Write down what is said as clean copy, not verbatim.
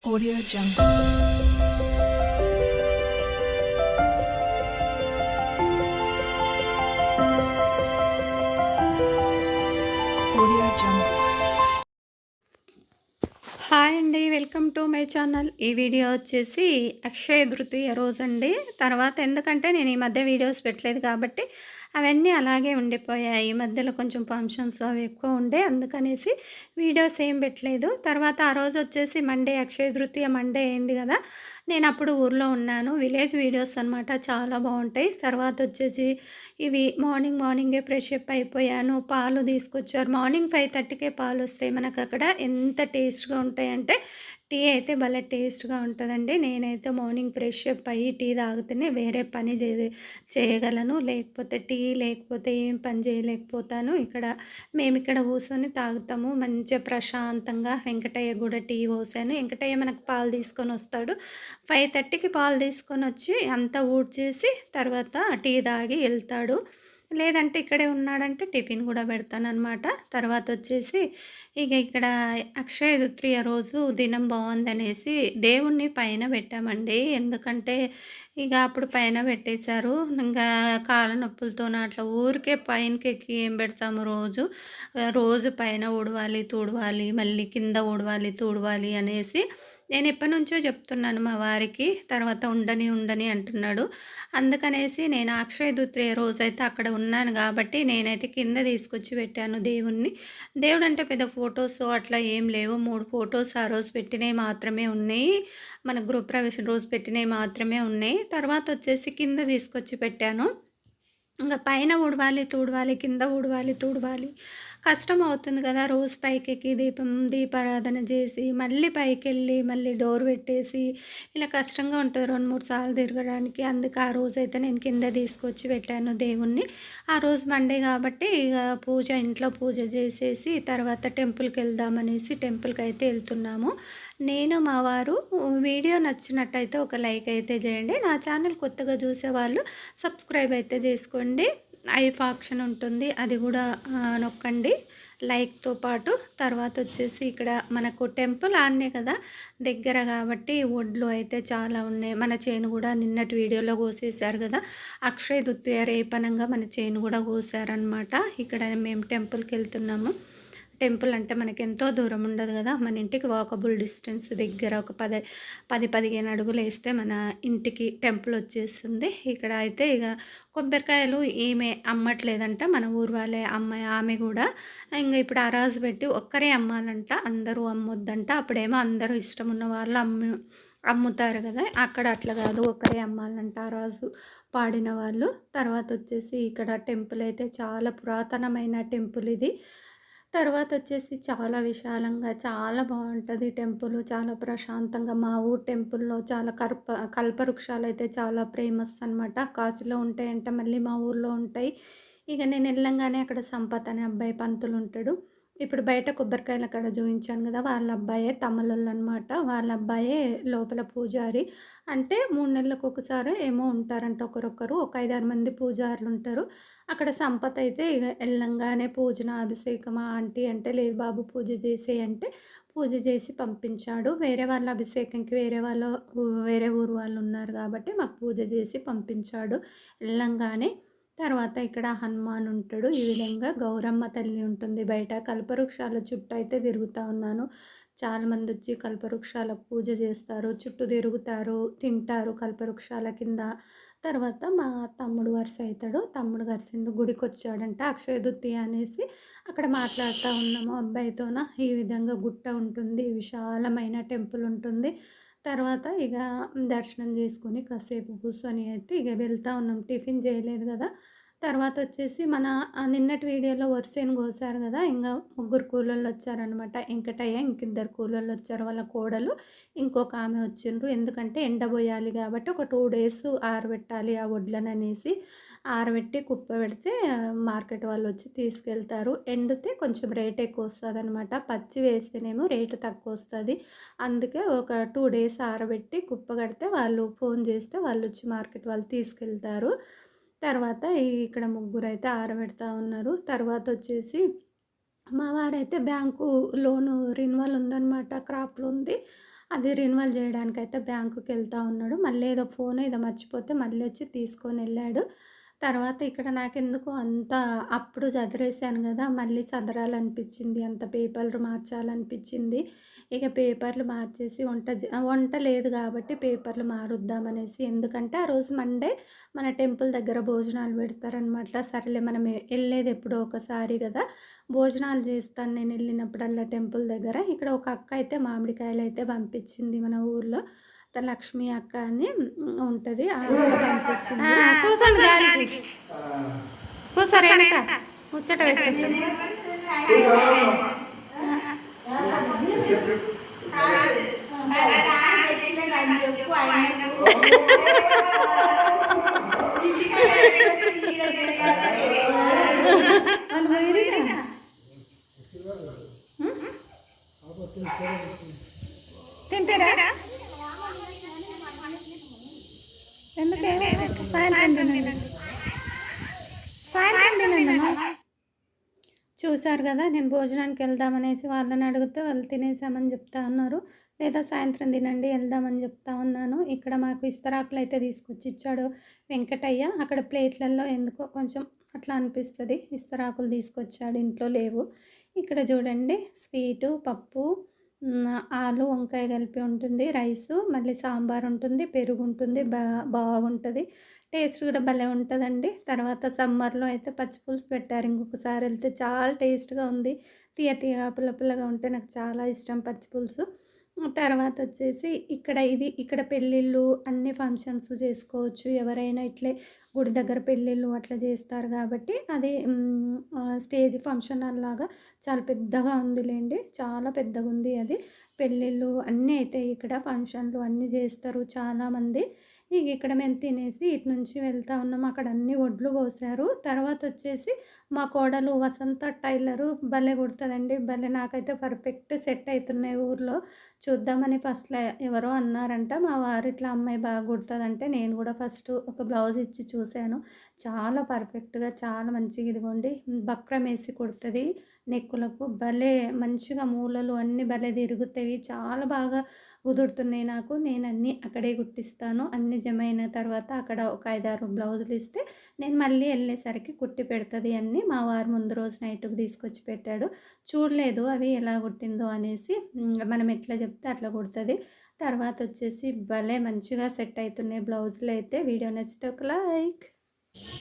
Audio Jungle. Audio Jungle. Hi అండి. Welcome to my channel. ఈ video వచ్చేసి అక్షయ తృతీయ రోజండి. తర్వాత ఎందుకంటే నేను ఈ మధ్య వీడియోస్ పెట్టలేదు కాబట్టి అవన్నీ అలాగే ఉండిపోయాయి. ఈ మధ్యలో కొంచెం ఫంక్షన్స్ అవి ఎక్కువ ఉండే అందుకనేసి వీడియోస్ ఏం పెట్టలేదు. తర్వాత ఆ రోజు వచ్చేసి మండే అక్షయ తృతీయ మండే అయింది కదా! నేను అప్పుడు ఊర్లో ఉన్నాను. విలేజ్ వీడియోస్ అనమాట, చాలా బాగుంటాయి. తర్వాత వచ్చేసి ఇవి మార్నింగే ఫ్రెష్ అప్ అయిపోయాను. పాలు తీసుకొచ్చారు. మార్నింగ్ 5:30కే పాలు వస్తాయి మనకు అక్కడ. ఎంత టేస్ట్‌గా ఉంటాయంటే టీ అయితే భలే టేస్ట్‌గా ఉంటదండి. నేనైతే మార్నింగ్ ఫ్రెష్ అప్ అయ్యి టీ తాగితేనే వేరే పని చేయగలను. లేకపోతే ఏం పని చేయలేకపోతాను. మేమిక్కడ కూర్చొని తాగుతాము. మంచిగా ప్రశాంతంగా వెంకటయ్య కూడా టీ పోసాను. వెంకటయ్య మనకు పాలు తీసుకొనొస్తాడు. 5:30కి పాలు తీసుకొనొచ్చి అంతా ఊడ్చేసి తర్వాత టీ తాగి ఎళ్తాడు. లేదంటే ఇక్కడే ఉన్నాడంటే టిఫిన్ కూడా పెడతాననమాట. తర్వాతొచ్చేసి ఇక్కడ అక్షయ తృతీయ రోజు దినం బావుందనేసి దేవుడిని పైన పెట్టామండి. ఎందుకంటే అప్పుడు పైన పెట్టేశారు. కాళ్ళ నొప్పులతోని అట్లా ఊరికే పైనకెక్కి ఏం పెడతాము రోజు. రోజు పైన ఊడవాలి, తుడవాలి, మళ్ళీ కింద ఊడవాలి, తుడవాలి అనేసి నేనెప్పటినుంచో చెప్తున్నాను మా వారికి. తర్వాత ఉండని అంటున్నాడు. అందుకనేసి నేను అక్షయ తృతీయ రోజైతే అక్కడ ఉన్నాను గాబట్టి, నేనైతే కింద తీసుకొచ్చి పెట్టాను దేవుడిని. దేవుడంటే పెద్ద ఫోటోస్ అట్లా ఏం లేవు. 3 ఫోటోస్ ఆ రోజు పెట్టినయి మాత్రమే ఉన్నాయి. మన గృహప్రవేశం రోజు పెట్టినయి మాత్రమే ఉన్నాయి. తర్వాతొచ్చేసి కింద తీసుకొచ్చి పెట్టాను. పైన ఊడవాలి, తుడవాలి, కింద ఊడవాలి, తుడవాలి. కష్టమవుతుంది కదా! రోజు పైకెక్కి దీపారాధన చేసి, మళ్ళీ పైకెళ్ళి, మళ్ళీ డోర్ పెట్టేసి, ఇలా కష్టంగా ఉంటది 2, 3 సార్లు తిరగడానికి. అందుకే ఆ రోజైతే నేను కింద తీసుకొచ్చి పెట్టాను దేవుడిని. ఆ రోజు మండే కాబట్టి ఇంట్లో పూజ చేసేసి, తర్వాత టెంపుల్‌కెళ్దామనేసి టెంపుల్‌కైతే ఎళ్తున్నాము. నేను, మా వారు. వీడియో నచ్చినట్టయితే ఒక లైక్ అయితే చేయండి. నా ఛానల్ కొత్తగా చూసేవాళ్ళు సబ్స్క్రైబ్ అయితే చేసుకోండి. ఆప్షన్ ఉంటుంది, అది కూడా నొక్కండి లైక్‌తో పాటు. తర్వాతొచ్చేసి ఇక్కడ మనకు టెంపుల్ ఆడనే కదా దగ్గర కాబట్టి ఒడ్లు అయితే చాలా ఉన్నాయి. మన చేను కూడా నిన్నటి వీడియోలో కోసేశారు కదా! అక్షయ తృతీయ రేపనంగా మన చేను కూడా కోసారనమాట. ఇక్కడ మేము టెంపుల్‌కెళ్తున్నాము. టెంపుల్ అంటే మనకెంతో దూరం ఉండదు కదా! మన ఇంటికి వాకబుల్ డిస్టెన్స్ దగ్గర ఒక 15 అడుగులేస్తే మన ఇంటికి టెంపుల్ వచ్చేస్తుంది. ఇక్కడ అయితే కొబ్బరికాయలు ఈమె అమ్మట్లేదంట. మన ఊరు వాళ్ళే అమ్మాయి ఆమె కూడా. ఇప్పుడు అరాజు పెట్టి ఒక్కరే అమ్మాలంట. అందరూ అమ్మొద్దంట. అప్పుడేమో అందరూ ఇష్టం ఉన్న వాళ్ళు అమ్ముతారు కదా! అక్కడ అట్లా కాదు, ఒక్కరే అమ్మాలంట అరాజు పాడిన వాళ్ళు. తర్వాతొచ్చేసి ఇక్కడ టెంపుల్ అయితే చాలా పురాతనమైన టెంపుల్ ఇది. తర్వాతొచ్చేసి చాలా విశాలంగా చాలా బావుంటది టెంపులు. చాలా ప్రశాంతంగా మా ఊరు టెంపుల్‌లో చాలా కల్పవృక్షాలైతే చాలా ఫేమస్ అనమాట. కాశీలో ఉంటాయంట, మళ్ళీ మా ఊర్లో ఉంటాయి. నేను ఎళ్ళంగానే అక్కడ సంపత్ అనే అబ్బాయి పంతులుంటాడు. ఇప్పుడు బయట కొబ్బరికాయలు అక్కడ చూయించాను గదా! వాళ్ళ అబ్బాయే, తమ్ముళ్ళోళ్ళనమాట. వాళ్ళ అబ్బాయే లోపల పూజారి. అంటే 3 నెలలకొకసారో ఏమో ఉంటారంట ఒకరొకరు. ఒక 5, 6 మంది పూజారులుంటారు. అక్కడ సంపత్ అయితే ఎళ్ళంగానే అభిషేకమా ఆంటీ అంటే, లేదు బాబు పూజ చేసేయి అంటే, పూజ చేసి పంపించాడు. వేరే వాళ్ళ అభిషేకంకి వేరే ఊరు వాళ్ళున్నారు కాబట్టి మాకు పూజ చేసి పంపించాడు ఎళ్ళంగానే. తర్వాత ఇక్కడ హనుమాన్ ఉంటాడు. ఈ విధంగా గౌరమ్మ తల్లి ఉంటుంది బయట. కల్పవృక్షాల చుట్టూ అయితే తిరుగుతా ఉన్నాను. చాలామందొచ్చి కల్పవృక్షాలకు పూజ చేస్తారు. చుట్టూ తిరుగుతారు, తింటారు కల్పవృక్షాల కింద. తర్వాత మా తమ్ముడు వరుస అయితాడు. తమ్ముడు కలిసిండు, గుడికొచ్చాడంట అక్షయ తృతీయ అనేసి. అక్కడ మాట్లాడుతా ఉన్నాము అబ్బాయితోన. ఈ విధంగా గుట్ట ఉంటుంది. విశాలమైన టెంపుల్ ఉంటుంది. తర్వాత దర్శనం చేసుకొని కాసేపు కూర్చొని అయితే వెళ్తా ఉన్నాం. టిఫిన్ చేయలేదు గదా! తర్వాతొచ్చేసి మన నిన్నటి వీడియోలో వరిసేను కోసారు గదా! ముగ్గురు కూలోళ్ళొచ్చారనమాట. వెంకటయ్య, ఇంకిద్దరు కూలోళ్ళొచ్చారు. వాళ్ళ కోడలు, ఇంకొక ఆమె వచ్చిండ్రు. ఎందుకంటే ఎండబోయాలి గాబట్టి ఒక 2 డేస్ ఆరబెట్టాలి ఆ వడ్లననేసి. ఆరబెట్టి కుప్పబెడితే మార్కెట్ వాళ్ళొచ్చి తీసుకెళ్తారు. ఎండితే కొంచెం రేట్ ఎక్కువొస్తదనమాట. పచ్చి వేస్తేనేమో రేటు తక్కువొస్తది. అందుకే ఒక 2 డేస్ ఆరబెట్టి కుప్పగడితే వాళ్ళు ఫోన్ చేస్తే వాళ్ళొచ్చి మార్కెట్ వాళ్ళు తీసుకెళ్తారు. తర్వాత ఇక్కడ ముగ్గురైతే ఆరబెడతా ఉన్నారు. తర్వాతొచ్చేసి మా వారైతే బ్యాంకు లోను రెన్యువల్ ఉందనమాట. క్రాప్ లోన్‌ది. అది రెన్యువల్ చేయడానికైతే బ్యాంకుకెళ్తా ఉన్నాడు. మళ్ళీ ఏదో ఫోనో ఏదో మర్చిపోతే మళ్ళీ వచ్చి తీసుకొనెళ్ళాడు. తర్వాత ఇక్కడ నాకెందుకో అంత అప్పుడు చదిరేసాను గదా! మళ్ళీ చదరాలనిపిచ్చింది. అంత పేపర్లు మార్చాలనిపిచ్చింది. ఇక పేపర్లు మార్చేసి వంట లేదు గాబట్టి పేపర్లు మారుద్దామనేసి. ఎందుకంటే ఆ రోజు మండే మన టెంపుల్ దగ్గర భోజనాలు పెడతారనమాట. సరేలే మనం ఎళ్ళేది ఎప్పుడో ఒకసారి గదా! భోజనాలు చేస్తాను నేనెళ్ళినప్పుడల్లా టెంపుల్ దగ్గర. ఇక్కడ ఒక అక్క అయితే మామిడికాయలైతే పంపించింది మన ఊర్లో. లక్ష్మి అక్క అని ఉంటది. ఆ అక్క పంపించింది. కూసోండి గాలికి. కూసోరు ఎనక ముచ్చట పెట్టుకుంటుంది. వాళ్ళు పోయిర్రుగా. తింటారా? ఎందుకే సాయంత్రం తినండి. సాయంత్రం తినండి. చూసారు కదా, నేను భోజనానికి వెళ్దామనేసి వాళ్ళని అడిగితే వాళ్ళు తినేసామని చెప్తా ఉన్నారు. లేదా సాయంత్రం తినండి వెళ్దామని చెప్తా ఉన్నాను. ఇక్కడ మాకు ఇస్తరాకులు అయితే తీసుకొచ్చి ఇచ్చాడు వెంకటయ్య. అక్కడ ప్లేట్లలో ఎందుకో కొంచెం అట్లా అనిపిస్తుంది. ఇస్తరాకులు తీసుకొచ్చాడు, ఇంట్లో లేవు. ఇక్కడ చూడండి స్వీటు, పప్పు, ఆలు వంకాయ కలిపి ఉంటుంది, రైసు, మళ్ళీ సాంబార్ ఉంటుంది, పెరుగు ఉంటుంది, బాగుంటుంది. టేస్ట్ కూడా భలే ఉంటుందండి. తర్వాత సమ్మర్లో అయితే పచ్చి పులుసు పెట్టారు. ఇంకొకసారి వెళ్తే చాలా టేస్ట్గా ఉంది. తీయ తీయగా పుల్ల పుల్లగా ఉంటే నాకు చాలా ఇష్టం పచ్చి పులుసు. తర్వాత వచ్చేసి ఇక్కడ పెళ్ళిళ్ళు అన్ని ఫంక్షన్స్ చేసుకోవచ్చు. ఎవరైనా ఇట్లే గుడి దగ్గర పెళ్ళిళ్ళు అట్లా చేస్తారు కాబట్టి అది స్టేజ్ ఫంక్షన్ లాగా చాలా పెద్దగా ఉందిలేండి. చాలా పెద్దగా ఉంది అది. పెళ్ళిళ్ళు అన్నీ అయితాయి ఇక్కడ. ఫంక్షన్లు అన్నీ చేస్తారు చాలామంది. ఇక ఇక్కడ మేము తినేసి ఇటు నుంచి వెళ్తా ఉన్నాము. అక్కడ అన్ని వడ్లు పోసారు. తర్వాత వచ్చేసి మా కోడలు వసంత టైలరు భలే కుడుతుందండి. భలే నాకైతే పర్ఫెక్ట్ సెట్ అవుతున్నాయి ఊర్లో. చూద్దామని ఫస్ట్‌లో ఎవరో అన్నారంట. మా వారు ఇట్లా అమ్మాయి బాగా కుడుతుందంటే నేను కూడా ఫస్ట్ ఒక బ్లౌజ్ ఇచ్చి చూశాను. చాలా పర్ఫెక్ట్‌గా చాలా మంచిగా ఇదిగోండి బక్రం వేసి కుడుతుంది నెక్కులకు. భలే మంచిగా మూలలు అన్నీ భలే తిరుగుతాయి. చాలా బాగా కుదురుతున్నాయి నాకు. నేను అన్నీ అక్కడే కుట్టిస్తాను. అన్నీ జమ అయిన తర్వాత అక్కడ ఒక 5, 6 బ్లౌజులు ఇస్తే నేను మళ్ళీ వెళ్ళేసరికి కుట్టి పెడుతుంది అన్నీ. మా వారు ముందు రోజు నైట్‌కి తీసుకొచ్చి పెట్టాడు. చూడలేదు అవి ఎలా కుట్టిందో అనేసి. మనం ఎట్లా చెప్తే అట్లా కుడుతుంది. తర్వాత వచ్చేసి భలే మంచిగా సెట్ అవుతున్నాయి బ్లౌజులు అయితే. వీడియో నచ్చితే ఒక లైక్.